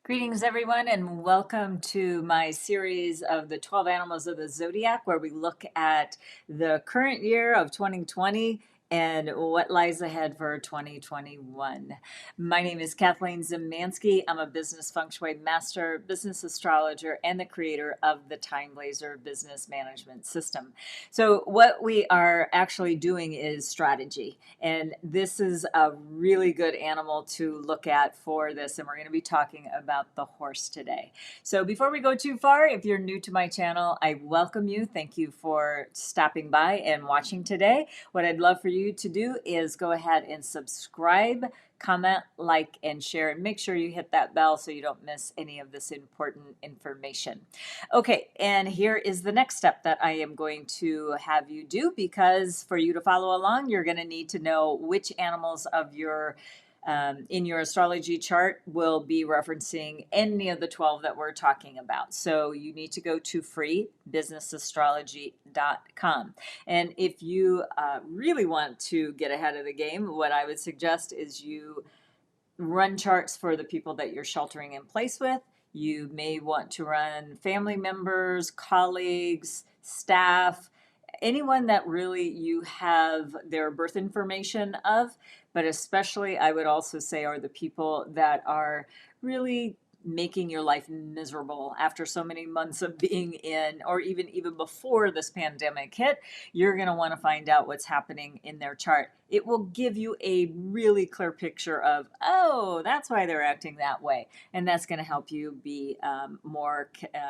Greetings, everyone, and welcome to my series of the 12 animals of the Zodiac, where we look at the current year of 2020 and what lies ahead for 2021. My name is Kathleen Zimansky. I'm a business feng shui master, business astrologer, and the creator of the Time Blazer business management system. So, what we are actually doing is strategy, and this is a really good animal to look at for this. And we're going to be talking about the horse today. So, before we go too far, if you're new to my channel, I welcome you. Thank you for stopping by and watching today. What I'd love for you to do is go ahead and subscribe, comment, like, and share, and make sure you hit that bell so you don't miss any of this important information. Okay, and here is the next step that I am going to have you do, because for you to follow along, you're going to need to know which animals of your in your astrology chart will be referencing any of the 12 that we're talking about. So you need to go to freebusinessastrology.com. And if you really want to get ahead of the game, what I would suggest is you run charts for the people that you're sheltering in place with. You may want to run family members, colleagues, staff, anyone that really you have their birth information of, but especially I would also say are the people that are really making your life miserable after so many months of being in, or even before this pandemic hit. You're going to want to find out what's happening in their chart. It will give you a really clear picture of, oh, that's why they're acting that way. And that's going to help you be more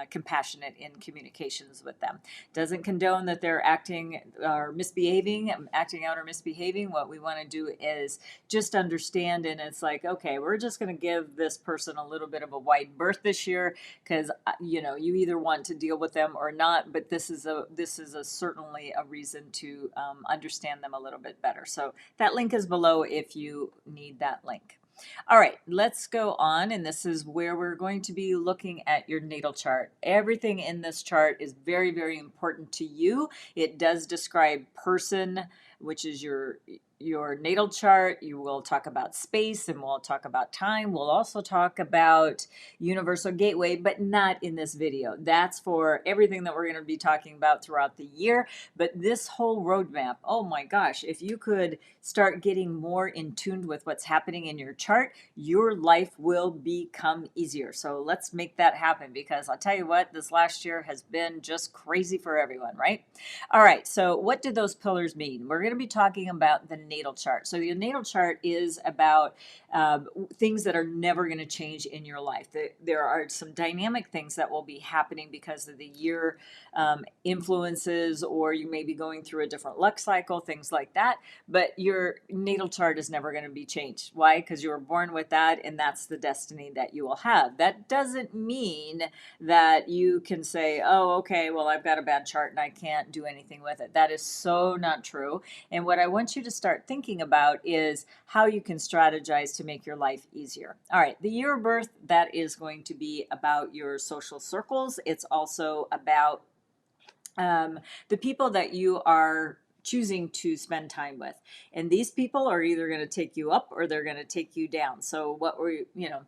compassionate in communications with them. Doesn't condone that they're acting or misbehaving, acting out or misbehaving. What we want to do is just understand, and it's like, okay, we're just going to give this person a little bit of a wide berth this year, because you either want to deal with them or not, but this is a certainly a reason to understand them a little bit better. So that link is below if you need that link. All right, let's go on, and this is where we're going to be looking at your natal chart. Everything in this chart is very, very important to you. It does describe person, which is your natal chart. You will talk about space, and we'll talk about time. We'll also talk about universal gateway, but not in this video. That's for everything that we're going to be talking about throughout the year. But this whole roadmap, oh my gosh, if you could start getting more in tune with what's happening in your chart, your life will become easier. So let's make that happen, because I'll tell you what, this last year has been just crazy for everyone, right? All right, so what do those pillars mean? We're going to be talking about the natal chart. So the natal chart is about things that are never going to change in your life. There are some dynamic things that will be happening because of the year influences, or you may be going through a different luck cycle, things like that. But your natal chart is never going to be changed. Why? Because you were born with that, and that's the destiny that you will have. That doesn't mean that you can say, oh, okay, well, I've got a bad chart and I can't do anything with it. That is so not true. And what I want you to start thinking about is how you can strategize to make your life easier. All right, the year of birth, that is going to be about your social circles. It's also about the people that you are choosing to spend time with. And these people are either going to take you up or they're going to take you down. So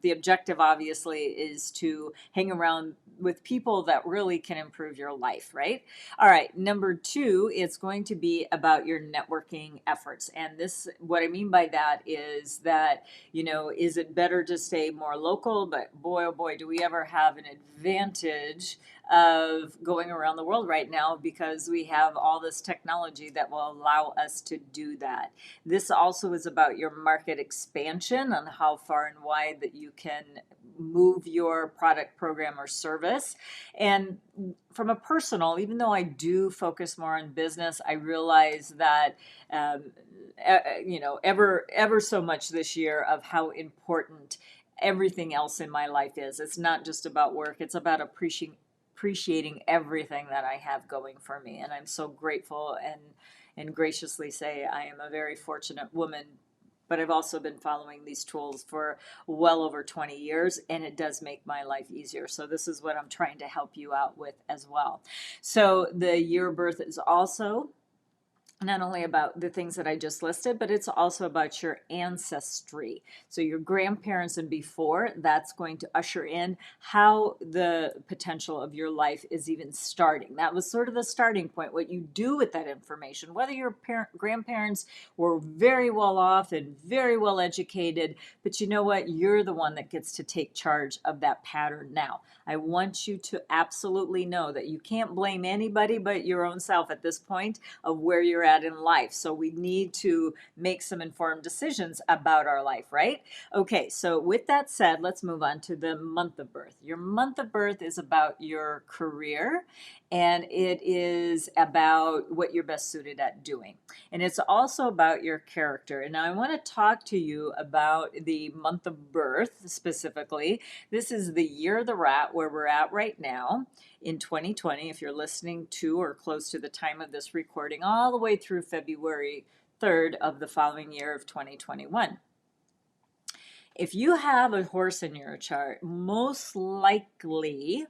the objective obviously is to hang around with people that really can improve your life, right? All right, number two, it's going to be about your networking efforts. And this, what I mean by that is that, is it better to stay more local? But boy, oh boy, do we ever have an advantage of going around the world right now, because we have all this technology that will allow us to do that. This also is about your market expansion, on how far and wide that you can move your product, program, or service. And from a personal, even though I do focus more on business, I realize that ever so much this year of how important everything else in my life is. It's not just about work. It's about appreciating everything that I have going for me. And I'm so grateful and graciously say I am a very fortunate woman. But I've also been following these tools for well over 20 years, and it does make my life easier. So this is what I'm trying to help you out with as well. So the year of birth is also not only about the things that I just listed, but it's also about your ancestry. So your grandparents and before, that's going to usher in how the potential of your life is even starting. That was sort of the starting point, what you do with that information, whether your grandparents were very well off and very well educated, but you know what? You're the one that gets to take charge of that pattern now. I want you to absolutely know that you can't blame anybody but your own self at this point of where you're at in life. So we need to make some informed decisions about our life, right? Okay, so with that said, let's move on to the month of birth. Your month of birth is about your career, and it is about what you're best suited at doing. And it's also about your character. And now I want to talk to you about the month of birth specifically. This is the year of the rat, where we're at right now in 2020, if you're listening to or close to the time of this recording, all the way through February 3rd of the following year of 2021. If you have a horse in your chart, most likely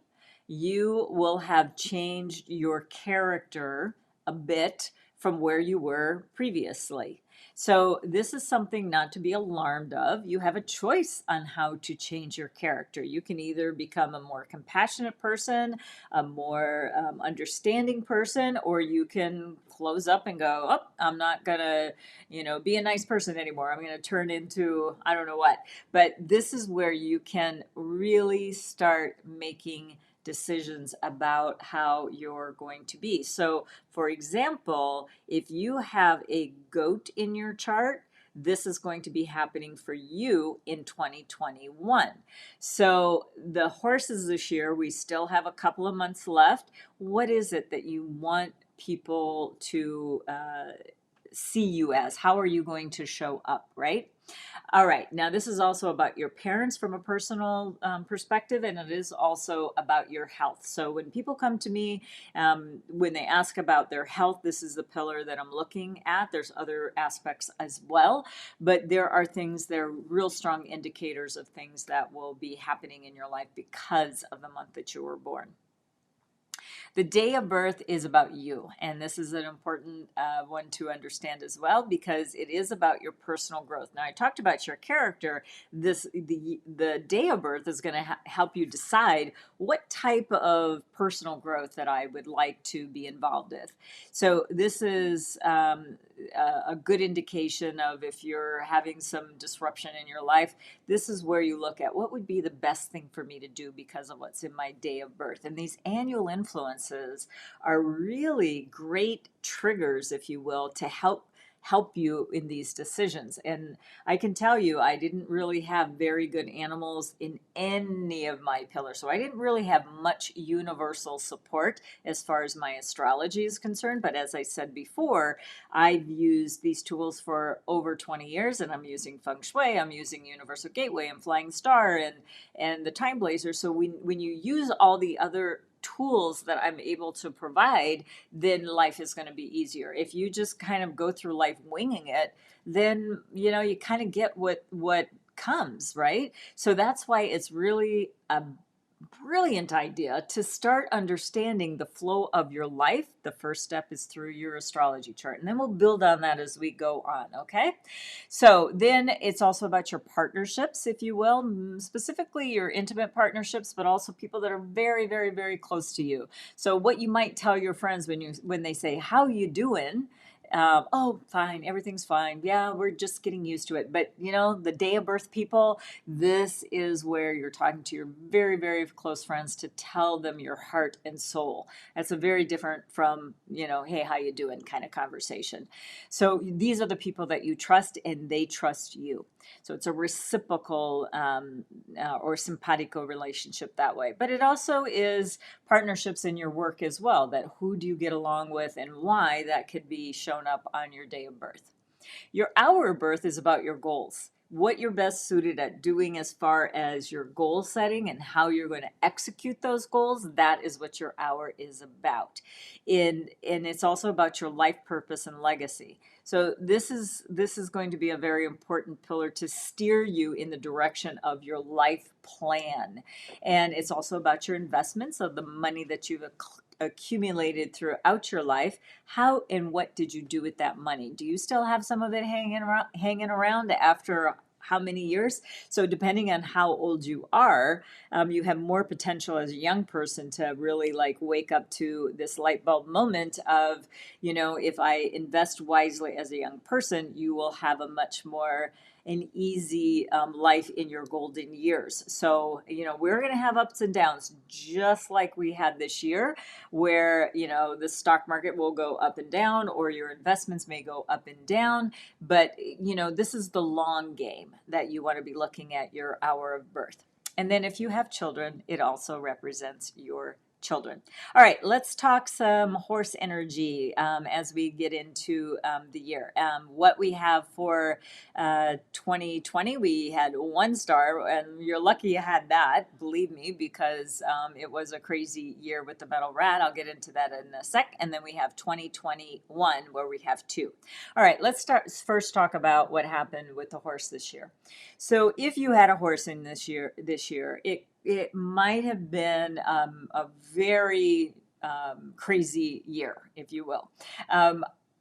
you will have changed your character a bit from where you were previously. So, this is something not to be alarmed of. You have a choice on how to change your character. You can either become a more compassionate person, a more understanding person, or you can close up and go, oh, I'm not going to, be a nice person anymore. I'm going to turn into, I don't know what. But this is where you can really start making decisions about how you're going to be. So, for example, if you have a goat in your chart, this is going to be happening for you in 2021. So, the horses this year, we still have a couple of months left. What is it that you want people to see you as? How are you going to show up, right? All right, now this is also about your parents from a personal perspective, and it is also about your health. So when people come to me, when they ask about their health, this is the pillar that I'm looking at. There's other aspects as well, but there are things that are real strong indicators of things that will be happening in your life because of the month that you were born. The day of birth is about you, and this is an important one to understand as well, because it is about your personal growth. Now, I talked about your character. The day of birth is going to help you decide what type of personal growth that I would like to be involved with. So this is a good indication of if you're having some disruption in your life. This is where you look at what would be the best thing for me to do because of what's in my day of birth. And these annual influences are really great triggers, if you will, to help you in these decisions. And I can tell you, I didn't really have very good animals in any of my pillars. So I didn't really have much universal support as far as my astrology is concerned. But as I said before, I've used these tools for over 20 years, and I'm using Feng Shui, I'm using Universal Gateway and Flying Star and the Time Blazer. So when you use all the other tools that I'm able to provide, then life is going to be easier. If you just kind of go through life winging it, then you kind of get what comes, right? So that's why it's really a brilliant idea to start understanding the flow of your life. The first step is through your astrology chart, and then we'll build on that as we go on, okay? So then it's also about your partnerships, if you will, specifically your intimate partnerships, but also people that are very, very, very close to you. So what you might tell your friends when they say, "How you doing?" Oh, fine, everything's fine. Yeah, we're just getting used to it. But the day of birth people, this is where you're talking to your very, very close friends to tell them your heart and soul. That's a very different from, hey, how you doing kind of conversation. So these are the people that you trust, and they trust you. So it's a reciprocal or simpatico relationship that way. But it also is partnerships in your work as well, that who do you get along with and why, that could be shown up on your day of birth. Your hour of birth is about your goals, what you're best suited at doing as far as your goal setting and how you're going to execute those goals. That is what your hour is about. And it's also about your life purpose and legacy. So this is going to be a very important pillar to steer you in the direction of your life plan. And it's also about your investments of the money that you've accumulated throughout your life, how and what did you do with that money? Do you still have some of it hanging around after how many years? So depending on how old you are, you have more potential as a young person to really like wake up to this light bulb moment of, if I invest wisely as a young person, you will have a much more an easy life in your golden years. So, we're going to have ups and downs just like we had this year, where, the stock market will go up and down, or your investments may go up and down. But, this is the long game that you want to be looking at your hour of birth. And then if you have children, it also represents your children. All right, let's talk some horse energy as we get into the year. What we have for 2020, we had 1 star, and you're lucky you had that, believe me, because it was a crazy year with the metal rat. I'll get into that in a sec. And then we have 2021, where we have 2. All right, let's first talk about what happened with the horse this year. So if you had a horse in this year, it might have been a very crazy year, if you will.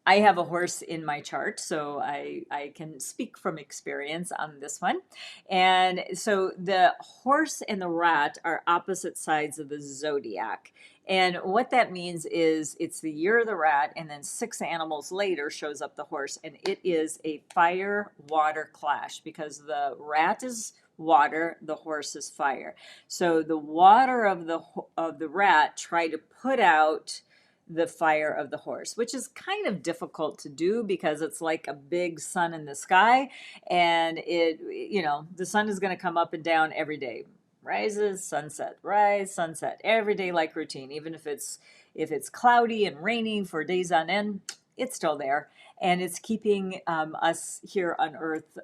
I have a horse in my chart, so I can speak from experience on this one. And so the horse and the rat are opposite sides of the zodiac. And what that means is it's the year of the rat, and then 6 animals later shows up the horse, and it is a fire water clash because the rat is water, the horse is fire. So the water of the rat try to put out the fire of the horse, which is kind of difficult to do because it's like a big sun in the sky, and the sun is going to come up and down every day. Rises, sunset, rise, sunset, every day like routine. Even if it's cloudy and rainy for days on end, it's still there, and it's keeping us here on Earth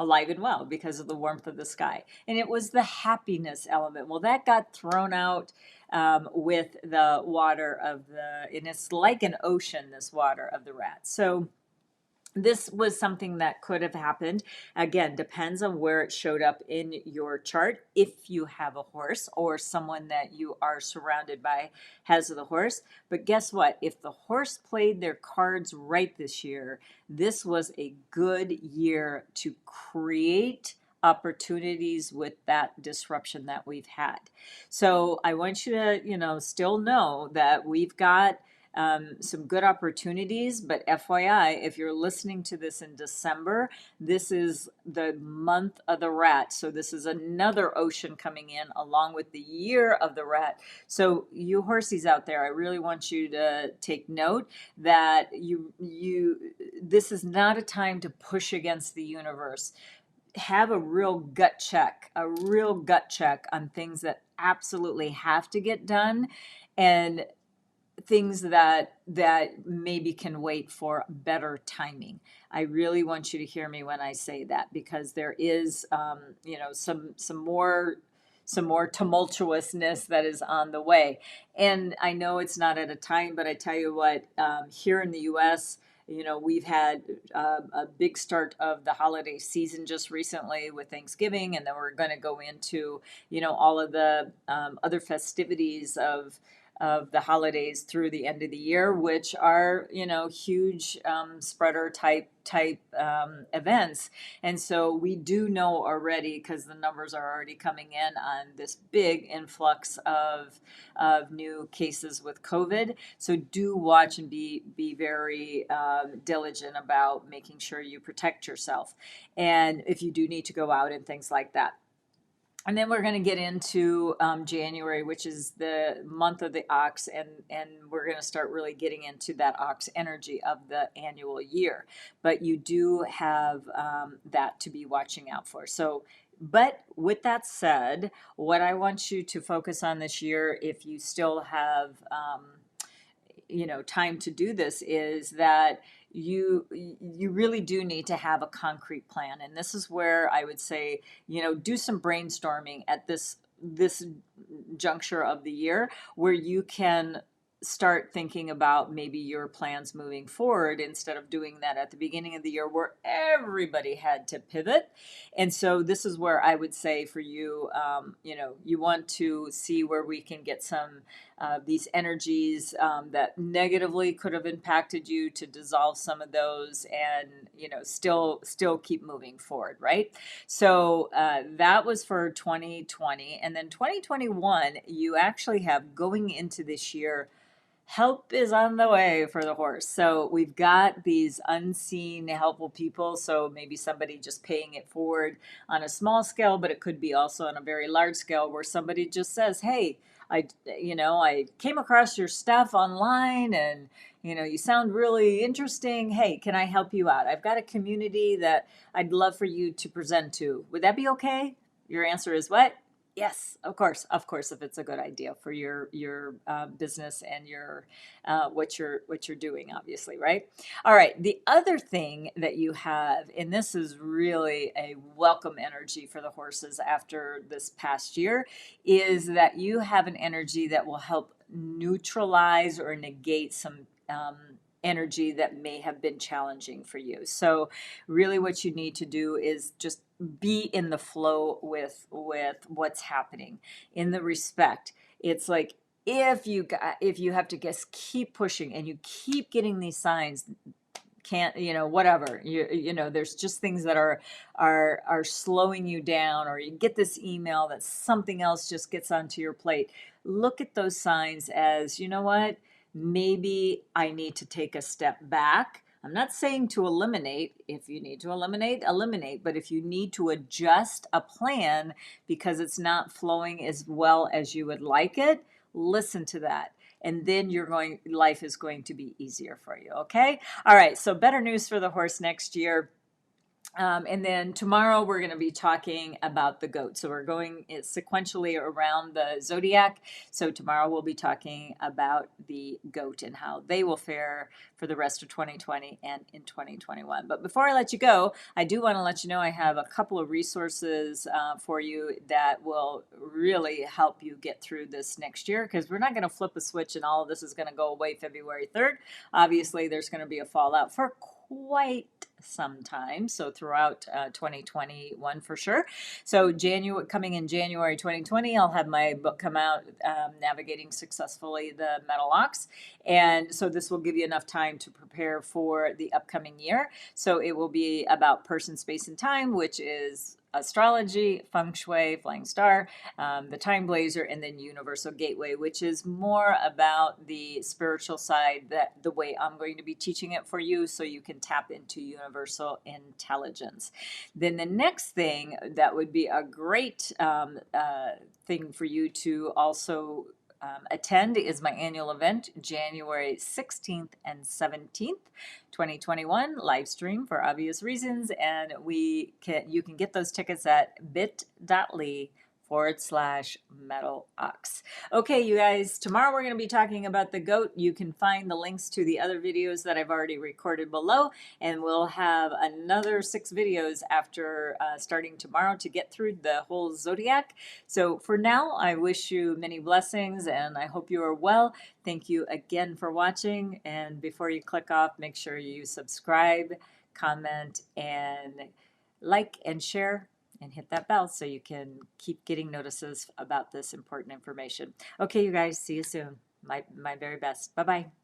alive and well because of the warmth of the sky. And it was the happiness element. Well, that got thrown out with the water and it's like an ocean, this water of the rat. So this was something that could have happened. Again, depends on where it showed up in your chart. If you have a horse or someone that you are surrounded by has the horse. But guess what? If the horse played their cards right this year, this was a good year to create opportunities with that disruption that we've had. So I want you to, still know that we've got some good opportunities, but FYI, if you're listening to this in December, this is the month of the rat. So this is another ocean coming in along with the year of the rat. So you horsies out there, I really want you to take note that this is not a time to push against the universe. Have a real gut check on things that absolutely have to get done, and things that maybe can wait for better timing. I really want you to hear me when I say that, because there is some more tumultuousness that is on the way. And I know it's not at a time, but I tell you what, here in the US, we've had a big start of the holiday season just recently with Thanksgiving, and then we're going to go into, all of the other festivities of the holidays through the end of the year, which are, huge spreader type events. And so we do know already, because the numbers are already coming in on this big influx of new cases with COVID. So do watch and be very diligent about making sure you protect yourself. And if you do need to go out and things like that. And then we're going to get into January, which is the month of the ox, and we're going to start really getting into that ox energy of the annual year. But you do have that to be watching out for. So, but with that said, what I want you to focus on this year, if you still have time to do this, is that you really do need to have a concrete plan. And this is where I would say, do some brainstorming at this juncture of the year, where you can start thinking about maybe your plans moving forward, instead of doing that at the beginning of the year where everybody had to pivot. And so this is where I would say for you, you want to see where we can get some these energies that negatively could have impacted you, to dissolve some of those, and still keep moving forward, right? So that was for 2020. And then 2021, you actually have, going into this year, help is on the way for the horse. So we've got these unseen helpful people. So maybe somebody just paying it forward on a small scale, but it could be also on a very large scale, where somebody just says, hey, I came across your stuff online, and you sound really interesting. Hey, can I help you out? I've got a community that I'd love for you to present to. Would that be okay? Your answer is what? Yes, of course, if it's a good idea for your business and your what you're doing, obviously, right? All right. The other thing that you have, and this is really a welcome energy for the horses after this past year, is that you have an energy that will help neutralize or negate some energy that may have been challenging for you. So really what you need to do is just be in the flow with what's happening, in the respect. It's like, if you have to just keep pushing and you keep getting these signs, can't, whatever, there's just things that are slowing you down, or you get this email that something else just gets onto your plate. Look at those signs as, you know what, maybe I need to take a step back. I'm not saying to eliminate. If you need to eliminate, but if you need to adjust a plan because it's not flowing as well as you would like it, listen to that. And then life is going to be easier for you. Okay. All right. So better news for the horse next year. And then tomorrow we're going to be talking about the goat. So we're going sequentially around the Zodiac. So tomorrow we'll be talking about the goat and how they will fare for the rest of 2020 and in 2021. But before I let you go, I do want to let you know I have a couple of resources for you that will really help you get through this next year, because we're not going to flip a switch and all of this is going to go away February 3rd. Obviously, there's going to be a fallout for quite some time, so throughout 2021 for sure. So coming in January 2020, I'll have my book come out, Navigating Successfully the Metal Ox, and so this will give you enough time to prepare for the upcoming year. So it will be about person, space, and time, which is astrology, feng shui, flying star, the time blazer, and then universal gateway, which is more about the spiritual side, that the way I'm going to be teaching it for you, so you can tap into universal intelligence. Then the next thing that would be a great thing for you to also attend is my annual event, January 16th and 17th, 2021, live stream for obvious reasons. And you can get those tickets at bit.ly/Metal Ox. Okay, you guys, tomorrow we're going to be talking about the goat. You can find the links to the other videos that I've already recorded below, and we'll have another 6 videos after starting tomorrow to get through the whole Zodiac. So for now, I wish you many blessings, and I hope you are well. Thank you again for watching, and before you click off, make sure you subscribe, comment, and like and share, and hit that bell so you can keep getting notices about this important information. Okay, you guys, see you soon. My very best. Bye-bye.